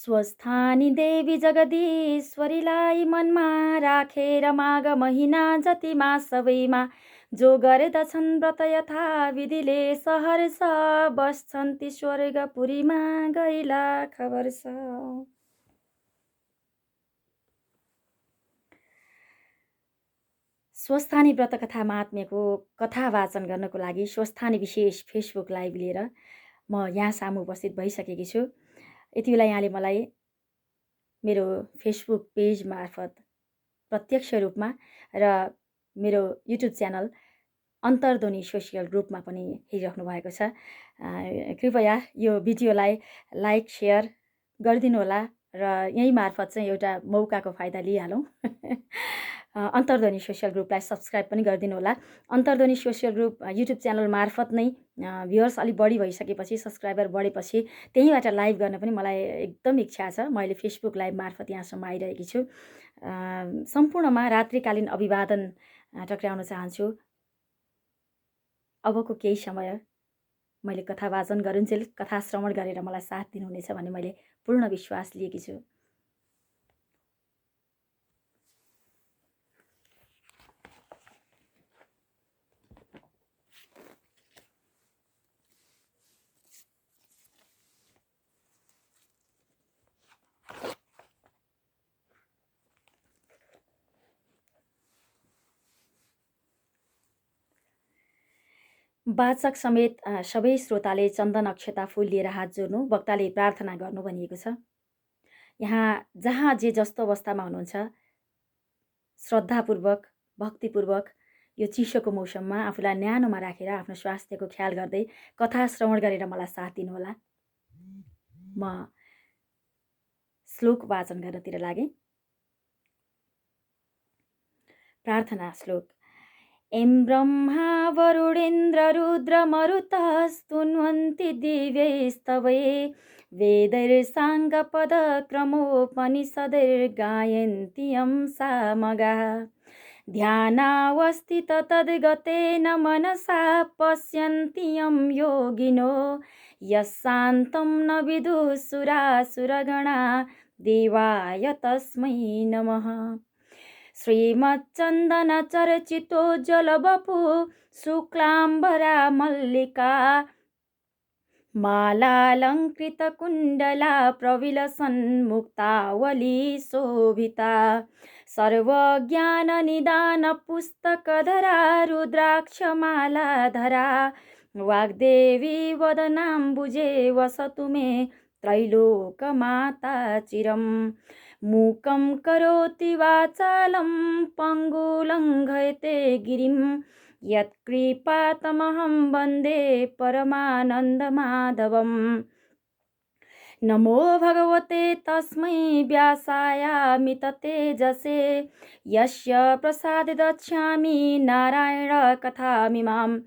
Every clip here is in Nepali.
स्वस्थानी देवी जगदीश्वरीलाई मनमा राखेर माघ महिना जतिमा सबैमा जो गर्दछन् व्रत यथा विधिले सहर्ष बस्छन् ती स्वर्गपुरीमा गैला खबर छ। स्वस्थानी व्रत कथा महात्म्यको कथा वाचन गर्नको लागि स्वस्थानी विशेष फेसबुक लाइभ लिएर म यहाँ सामु उपस्थित भइसकेकी छु। यति बेला यहाँले मलाई मेरो फेसबुक पेज मार्फत प्रत्यक्ष रूपमा र मेरो युट्युब च्यानल अन्तर्ध्वनि सोसियल ग्रुपमा पनि हेरिराख्नु भएको छ। कृपया यो भिडियोलाई लाइक सेयर गरिदिनु होला र यही मार्फत चाहिँ एउटा मौकाको फाइदा लिइहालौँ। अन्तर्ध्वनि सोसियल ग्रुपलाई सब्सक्राइब पनि गरिदिनु होला। अन्तर्ध्वनि सोसियल ग्रुप युट्युब च्यानल मार्फत नै भ्युअर्स अलिक बढी भइसकेपछि, सब्सक्राइबर बढेपछि त्यहीँबाट लाइभ गर्न पनि मलाई एकदम इच्छा छ। म अहिले फेसबुक लाइभ मार्फत यहाँसम्म आइरहेकी छु। सम्पूर्णमा रात्रिकालीन अभिवादन टक्राउन चाहन्छु। अबको केही समय मैले कथा वाचन गरुन्जेल कथा श्रवण गरेर मलाई साथ दिनुहुनेछ भन्ने मैले पूर्ण विश्वास लिएकी छु। वाचक समेत सबै श्रोताले चन्दन अक्षता फूल लिएर हात जोड्नु, वक्ताले प्रार्थना गर्नु भनिएको छ। यहाँ जहाँ जे जस्तो अवस्थामा हुनुहुन्छ, श्रद्धापूर्वक भक्तिपूर्वक यो चिसोको मौसममा आफूलाई न्यानोमा राखेर आफ्नो स्वास्थ्यको ख्याल गर्दै कथा श्रवण गरेर मलाई साथ दिनुहोला। म श्लोक वाचन गर्नतिर लागेँ। प्रार्थना श्लोक। एं ब्रह्मा वरुणेन्द्र रुद्र मरुतस्तुन्वन्ति दिव्यैस्तवै वेदैर्साङ्गपदक्रमोपनिषदैर्गायन्ति यं सामगाः ध्यानावस्थित तद्गतेन मनसा पश्यन्ति यं योगिनो यस्शान्तं न विदुः सुरासुरगणा देवाय तस्मै नमः। श्रीमच्चन्दन चर्चितो जलवपु शुक्लाम्बरा मल्लिका मालालङ्कृतकुण्डला प्रविलसन्मुक्तावली शोभिता सर्वज्ञाननिदानपुस्तकधरा रुद्राक्षमालाधरा वाग्देवी वदनाम्बुजे वसतु मे त्रैलोकमाता चिरम्। मूकं करोति वाचालं पङ्गुलङ्घयते गिरिं यत्कृपातमहं वन्दे परमानन्दमाधवम्। नमो भगवते तस्मै व्यासायामिततेजसे यस्य प्रसादे दक्ष्यामि नारायणकथामिमाम्।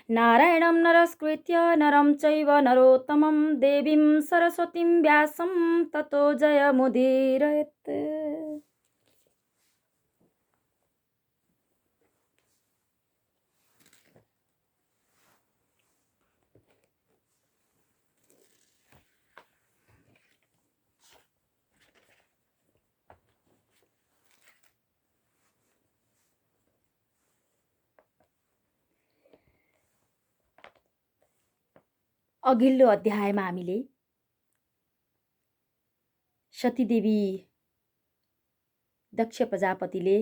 नारायणं नरस्कृत्य नरं चैव नरोत्तमं देवीं सरस्वतीं व्यासं ततो जयमुदीरयेत्। अघिल्लो अध्यायमा हामीले सतीदेवी दक्ष प्रजापतिले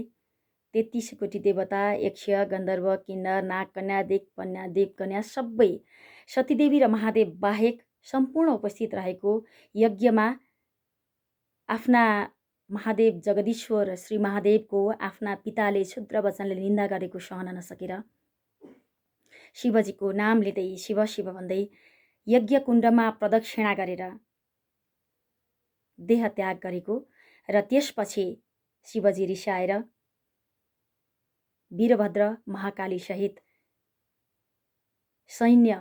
33 कोटी देवता, यक्ष, गन्धर्व, किन्नर, नागकन्या, देवकन्या सबै सतीदेवी र महादेव बाहेक सम्पूर्ण उपस्थित रहेको यज्ञमा आफ्ना महादेव जगदीश्वर श्री महादेवको आफ्ना पिताले क्षुद्र वचनले निन्दा गरेको सहन नसकेर शिवजीको नाम लिँदै शिव शिव भन्दै यज्ञ कुण्डमा प्रदक्षिणा गरेर देह त्याग गरेको र त्यसपछि शिवजी रिसाएर वीरभद्र महाकाली सहित सैन्य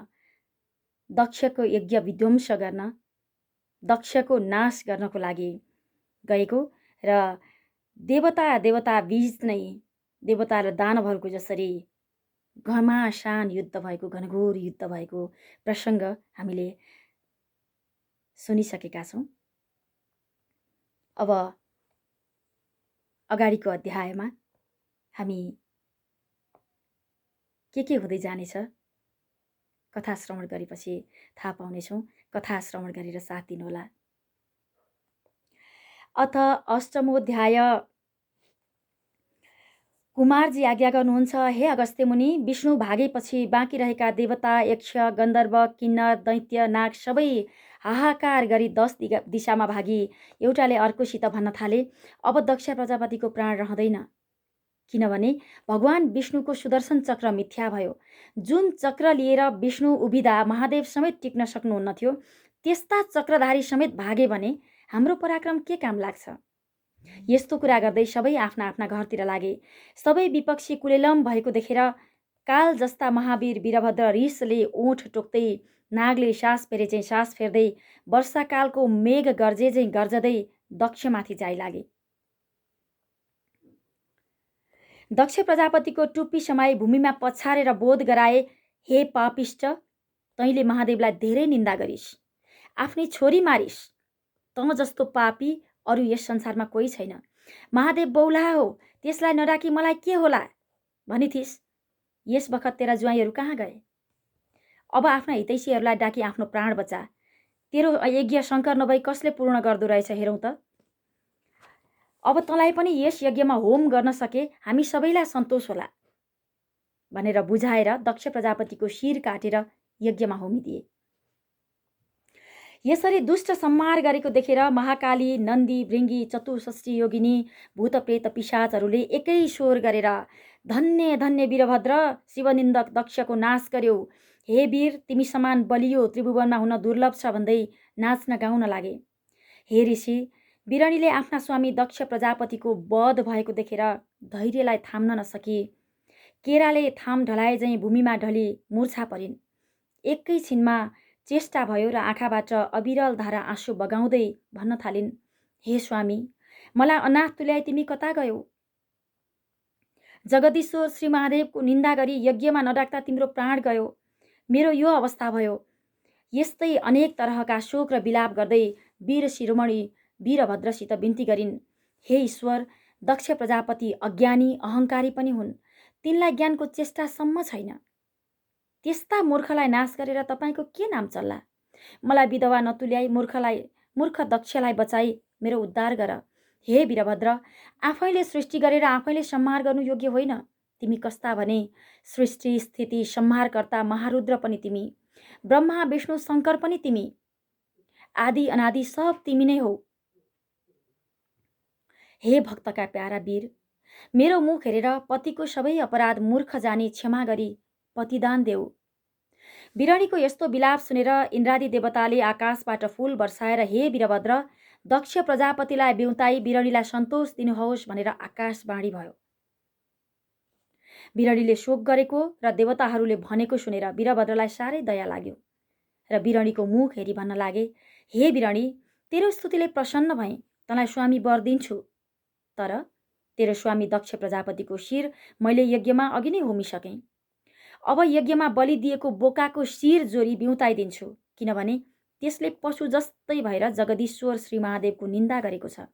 दक्षको यज्ञ विध्वंस गर्न, दक्षको नाश गर्नको लागि गएको र देवता बीच नै देवता र दानवहरूको जसरी घमासान युद्ध भएको, घनघोर युद्ध भएको प्रसङ्ग हामीले सुनिसकेका छौँ। अब अगाडिको अध्यायमा हामी के हुँदै जानेछ कथा श्रवण गरेपछि थाहा पाउनेछौँ। कथा श्रवण गरेर साथ दिनुहोला। अथ अष्टमोऽध्याय। कुमारजी आज्ञा गर्नुहुन्छ, हे अगस्त्य मुनि, विष्णु भागेपछि बाँकी रहेका देवता, यक्ष, गन्धर्व, किन्नर, दैत्य, नाग सबै हाहाकार गरी 10 दिशामा भागी एउटाले अर्कोसित भन्न थाले, अब दक्ष प्रजापतिको प्राण रहँदैन। किनभने भगवान विष्णुको सुदर्शन चक्र मिथ्या भयो। जुन चक्र लिएर विष्णु उभिँदा महादेव समेत टिक्न सक्नुहुन्न थियो, त्यस्ता चक्रधारी समेत भागे भने हाम्रो पराक्रम के काम लाग्छ? यस्तो कुरा गर्दै सबै आफ्ना आफ्ना घरतिर लागे। सबै विपक्षी कुलेलम भएको देखेर काल जस्ता महावीर वीरभद्र रिसले ओठ टोक्दै, नागले सास फेरे चाहिँ सास फेर्दै, वर्षाकालको मेघ गर्जे चाहिँ गर्जदै दक्षमाथि जाइ लागे। दक्ष प्रजापतिको टुप्पी समाई भूमिमा पछारेर बोध गराए, हे पापिष्ट, तैँले महादेवलाई धेरै निन्दा गरिस्, आफ्नी छोरी मारिस्। तँ जस्तो पापी अरू यस संसारमा कोही छैन। महादेव बौला हो, त्यसलाई नडाकी मलाई के होला भनिथिस्। यस बखत तेरा ज्वाइँहरू कहाँ गए? अब आफ्ना हितैषीहरूलाई डाकी आफ्नो प्राण बचा। तेरो यज्ञ शङ्कर नभई कसले पूर्ण गर्दो रहेछ हेरौँ त। अब तँलाई पनि यस यज्ञमा होम गर्न सके हामी सबैलाई सन्तोष होला भनेर बुझाएर दक्ष प्रजापतिको शिर काटेर यज्ञमा होमिदिए। यसरी दुष्ट संहार गरेको देखेर महाकाली, नन्दी, भृङ्गी, चतुष्षष्ठी योगिनी, भूतप्रेत पिशाचहरूले एकै स्वर गरेर, धन्य धन्य वीरभद्र, शिवनिन्दक दक्षको नाश गर्यौ। हे वीर, तिमी समान बलियो त्रिभुवनमा हुन दुर्लभ छ भन्दै नाच्न गाउन लागे। हे ऋषि, बिरणीले आफ्ना स्वामी दक्ष प्रजापतिको वध भएको देखेर धैर्यलाई थाम्न नसकी केराले थाम ढलाए झैँ भूमिमा ढली मूर्छा परिन्। एकैछिनमा चेष्टा भयो र आँखाबाट अविरल धारा आँसु बगाउँदै भन्न थालिन्, हे स्वामी, मलाई अनाथ तुल्याई तिमी कता गयौ? जगदीश्वर श्री महादेवको निन्दा गरी यज्ञमा नडाक्दा तिम्रो प्राण गयो। मेरो यो अवस्था भयो। यस्तै अनेक तरहका शोक र विलाप गर्दै वीर शिरोमणि वीरभद्रसित बिन्ती गरिन्, हे ईश्वर, दक्ष प्रजापति अज्ञानी अहङ्कारी पनि हुन्। तिनलाई ज्ञानको चेष्टासम्म छैन। त्यस्ता मूर्खलाई नाश गरेर तपाईँको के नाम चल्ला? मलाई विधवा नतुल्याई मूर्ख दक्षलाई बचाई मेरो उद्धार गर। हे वीरभद्र, आफैले सृष्टि गरेर आफैले संहार गर्नु योग्य होइन। तिमी कस्ता भने सृष्टि स्थिति संहारकर्ता महारुद्र पनि तिमी, ब्रह्मा विष्णु शङ्कर पनि तिमी, आदि अनादि सब तिमी नै हौ। हे भक्तका प्यारा वीर, मेरो मुख हेरेर पतिको सबै अपराध मूर्ख जानी क्षमा गरी पतिदान देऊ। बिरणीको यस्तो विलाप सुनेर इन्द्रादि देवताले आकाशबाट फूल वर्षाएर, हे वीरभद्र, दक्ष प्रजापतिलाई बिउताई बिरणीलाई सन्तोष दिनुहोस् भनेर आकाशवाणी भयो। बिरणीले शोक गरेको र देवताहरूले भनेको सुनेर वीरभद्रलाई साह्रै दया लाग्यो र बिरणीको मुख हेरी भन्न लागे, हे बिरणी, तेरो स्तुतिले प्रसन्न भएँ, तँलाई स्वामी वर दिन्छु। तर तेरो स्वामी दक्ष प्रजापतिको शिर मैले यज्ञमा अघि नै होमिसकेँ। अब यज्ञमा बलि दिएको बोकाको शिर जोरी बिउताइदिन्छु, किनभने त्यसले पशु जस्तै भएर जगदीश्वर श्री महादेवको निन्दा गरेको छ।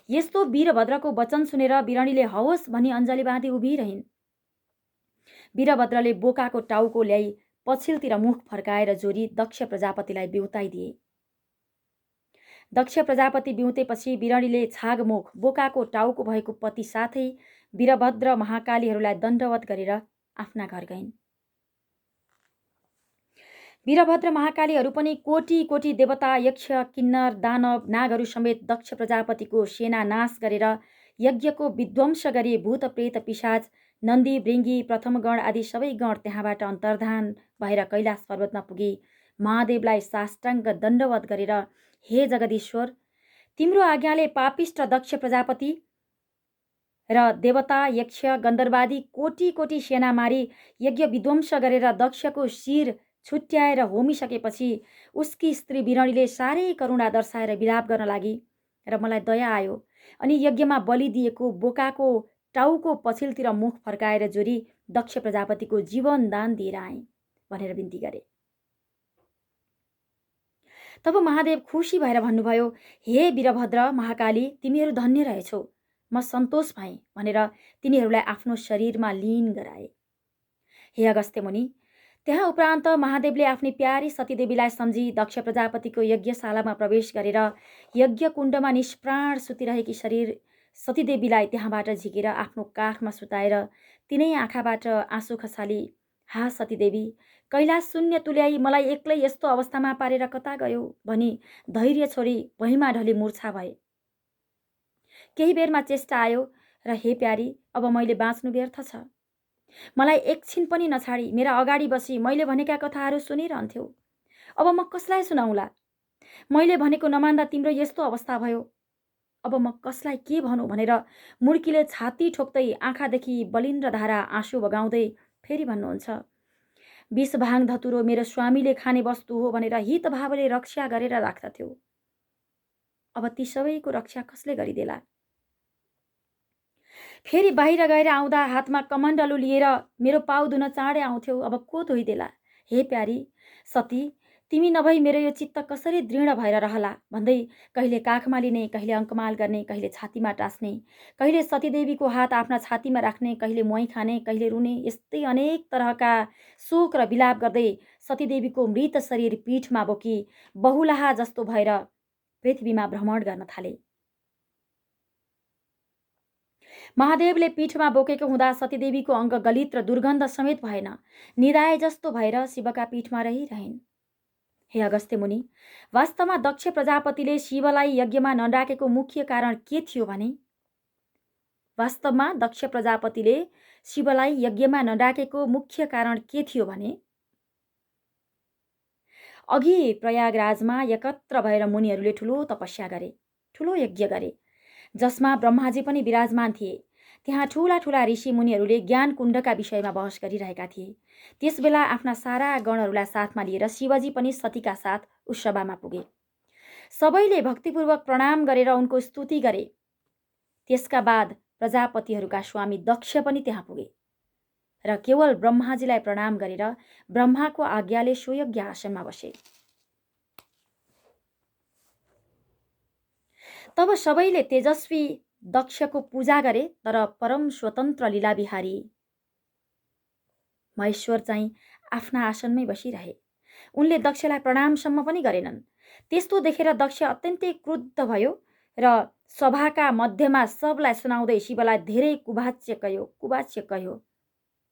यस्तो वीरभद्रको वचन सुनेर बिरणीले हवस् भनी अञ्जली बाँधी उभिरहिन्। वीरभद्रले बोकाको टाउको ल्याई पछिल्तिर मुख फर्काएर जोरी दक्ष प्रजापतिलाई बिउताइदिए। दक्ष प्रजापति बिउतेपछि बिरणीले छागमुख बोकाको टाउको भएको पति साथै वीरभद्र महाकालीहरूलाई दण्डवत गरेर आफ्ना घर गइन्। वीरभद्र महाकालीहरू पनि कोटी कोटी देवता, यक्ष, किन्नर, दानव, नागहरू समेत दक्ष प्रजापतिको सेना नाश गरेर यज्ञको विध्वंस गरी भूत प्रेत पिशाच, नन्दी, भृङ्गी, प्रथमगण आदि सबै गण त्यहाँबाट अन्तर्धान भएर कैलाश पर्वतमा पुगी महादेवलाई साष्टाङ्ग दण्डवत गरेर, हे जगदीश्वर, तिम्रो आज्ञाले पापिष्ट दक्ष प्रजापति र देवता, यक्ष, गन्धर्वादी कोटी कोटी सेना मारी यज्ञ विध्वंस गरेर दक्षको शिर छुट्याएर होमिसकेपछि उसकी स्त्री बिरणीले साह्रै करुणा दर्शाएर विलाप गर्न लागि र मलाई दया आयो अनि यज्ञमा बलि दिएको बोकाको टाउको पछिल्तिर मुख फर्काएर जोरी दक्ष प्रजापतिको जीवन दान दिएर आए भनेर बिन्ती गरे। तब महादेव खुसी भएर भन्नुभयो, हे वीरभद्र महाकाली, तिमीहरू धन्य रहेछौ। म सन्तोष भएँ भनेर तिनीहरूलाई आफ्नो शरीरमा लीन गराए। हे अगस्त्य मुनि, त्यहाँ उपरान्त महादेवले आफ्नी प्यारी सतीदेवीलाई सम्झी दक्ष प्रजापतिको यज्ञशालामा प्रवेश गरेर यज्ञ कुण्डमा निष्प्राण सुतिरहेकी शरीर सतीदेवीलाई त्यहाँबाट झिकेर आफ्नो काखमा सुताएर तिनै आँखाबाट आँसु खसाली, हा सतीदेवी, कैलाश शून्य तुल्याई मलाई एक्लै यस्तो अवस्थामा पारेर कता गयो भनी धैर्य छोडी भुइँमा ढली मूर्छा भए। केही बेरमा चेष्टा आयो र हे प्यारी, अब मैले बाँच्नु व्यर्थ छ। मलाई एकछिन पनि नछाडी मेरा अगाडि बसी मैले भनेका कथाहरू सुनिरहन्थ्यौ। अब म कसलाई सुनाउला? मैले भनेको नमान्दा तिम्रो यस्तो अवस्था भयो। अब म कसलाई के भनौँ भनेर मुर्कीले छाती ठोक्दै आँखादेखि बलिन्द्र धारा आँसु बगाउँदै फेरि भन्नुहुन्छ, विष भाङ धतुरो मेरो स्वामीले खाने वस्तु हो भनेर हितभावले रक्षा गरेर राख्दथ्यो। अब ती सबैको रक्षा कसले गरिदेला? फेरि बाहिर गएर आउँदा हातमा कमण्डलु लिएर मेरो पाउ धुन चाँडै आउँथ्यौ। अब को धोइदेला? हे प्यारी सती, तिमी नभई मेरो यो चित्त कसरी दृढ भएर रहला भन्दै कहिले काखमा लिने, कहिले अङ्कमाल गर्ने, कहिले छातीमा टाँस्ने, कहिले सतीदेवीको हात आफ्ना छातीमा राख्ने, कहिले मोही खाने, कहिले रुने, यस्तै अनेक तरहका शोक र विलाप गर्दै सतीदेवीको मृत शरीर पीठमा बोकी बहुलाहा जस्तो भएर पृथ्वीमा भ्रमण गर्न थाले। महादेवले पीठमा बोकेको हुँदा सतीदेवीको अङ्ग गलित र दुर्गन्ध समेत भएन, निदाए जस्तो भएर शिवका पीठमा रहिरहन्। हे अगस्त्य मुनि, वास्तवमा दक्ष प्रजापतिले शिवलाई यज्ञमा नडाकेको मुख्य कारण के थियो भने अघि प्रयागराजमा एकत्र भएर मुनिहरूले ठुलो तपस्या गरे, ठुलो यज्ञ गरे, जसमा ब्रह्माजी पनि विराजमान थिए। त्यहाँ ठूला ठूला ऋषि मुनिहरूले ज्ञान कुण्डका विषयमा बहस गरिरहेका थिए। त्यसबेला आफ्ना सारा गणहरूलाई साथमा लिएर शिवजी पनि सतीका साथ उस सभामा पुगे। सबैले भक्तिपूर्वक प्रणाम गरेर उनको स्तुति गरे। त्यसका बाद प्रजापतिहरूका स्वामी दक्ष पनि त्यहाँ पुगे र केवल ब्रह्माजीलाई प्रणाम गरेर ब्रह्माको आज्ञाले स्वयज्ञ आसनमा बसे। तब सबैले तेजस्वी दक्षको पूजा गरे, तर परम स्वतन्त्र लीला बिहारी महेश्वर चाहिँ आफ्ना आसनमै बसिरहे। उनले दक्षलाई प्रणामसम्म पनि गरेनन्। त्यस्तो देखेर दक्ष अत्यन्तै क्रुद्ध भयो र सभाका मध्यमा सबलाई सुनाउँदै शिवलाई धेरै कुवाच्य कह्यो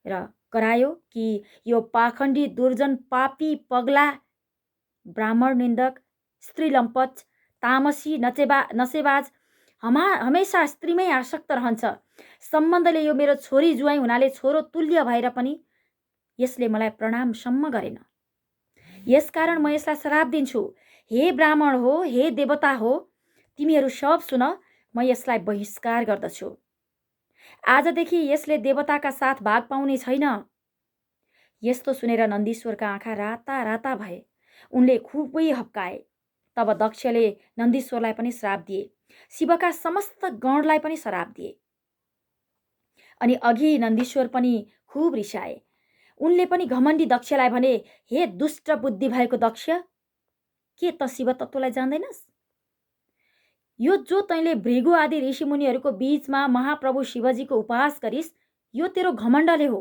र करायो कि यो पाखण्डी, दुर्जन, पापी, पगला, ब्राह्मण निन्दक, स्त्री लम्पट, तामसी, नशेबाज हमेशा स्त्रीमै आसक्त रहन्छ। सम्बन्धले यो मेरो छोरी जुवाई हुनाले छोरो तुल्य भएर पनि यसले मलाई प्रणामसम्म गरेन। यसकारण म यसलाई श्राप दिन्छु। हे ब्राह्मण हो, हे देवता हो, तिमीहरू सब सुन, म यसलाई बहिष्कार गर्दछु। आजदेखि यसले देवताका साथ भाग पाउने छैन। यस्तो सुनेर नन्दीश्वरका आँखा राता राता भए। उनले खुबै हप्काए। तब दक्षले नन्दीश्वरलाई पनि श्राप दिए, शिवका समस्त गणलाई पनि श्राप दिए। अनि अघि नन्दीश्वर पनि खुब रिसाए। उनले पनि घमण्डी दक्षलाई भने, हे दुष्ट बुद्धि भएको दक्ष, के त शिव तत्त्वलाई जान्दैनस्? यो जो तैँले भृगु आदि ऋषिमुनिहरूको बीचमा महाप्रभु शिवजीको उपास गरिस्, यो तेरो घमण्डले हो।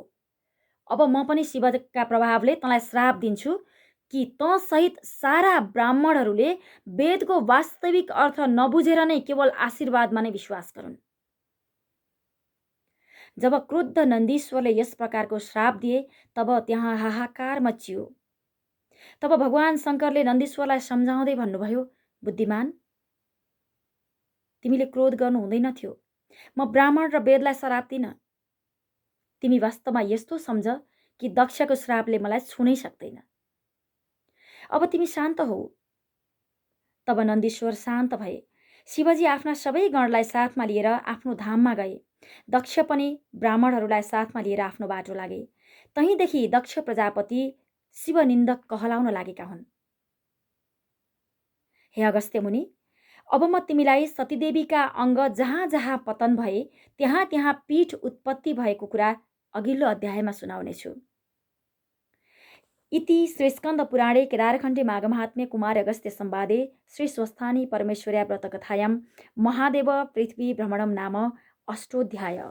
अब म पनि शिवका प्रभावले तँलाई श्राप दिन्छु कि तँ सहित सारा ब्राह्मणहरूले वेदको वास्तविक अर्थ नबुझेर नै केवल आशीर्वादमा नै विश्वास गरून्। जब क्रुद्ध नन्दीश्वरले यस प्रकारको श्राप दिए, तब त्यहाँ हाहाकार मचियो। तब भगवान शङ्करले नन्दीश्वरलाई सम्झाउँदै भन्नुभयो, बुद्धिमान, तिमीले क्रोध गर्नु हुँदैन थियो। म ब्राह्मण र वेदलाई श्राप दिन। तिमी वास्तवमा यस्तो सम्झ कि दक्षको श्रापले मलाई छुनै सक्दैन। अब तिमी शान्त हौ। तब नन्दीश्वर शान्त भए। शिवजी आफ्ना सबै गणलाई साथमा लिएर आफ्नो धाममा गए। दक्ष पनि ब्राह्मणहरूलाई साथमा लिएर आफ्नो बाटो लागे। तहीँदेखि दक्ष प्रजापति शिवनिन्दक कहलाउन लागेका हुन्। हे अगस्त्य मुनि, अब म तिमीलाई सतीदेवीका अङ्ग जहाँ जहाँ पतन भए त्यहाँ त्यहाँ पीठ उत्पत्ति भएको कुरा अघिल्लो अध्यायमा सुनाउनेछु। इति श्रीस्कन्दपुराणे केदारखण्डे माघमाहात्म्ये कुमार अगस्त्य संवादे श्री स्वस्थानी परमेश्वर्या व्रतकथायां महादेव पृथ्वी भ्रमणं नाम अष्टोऽध्याय।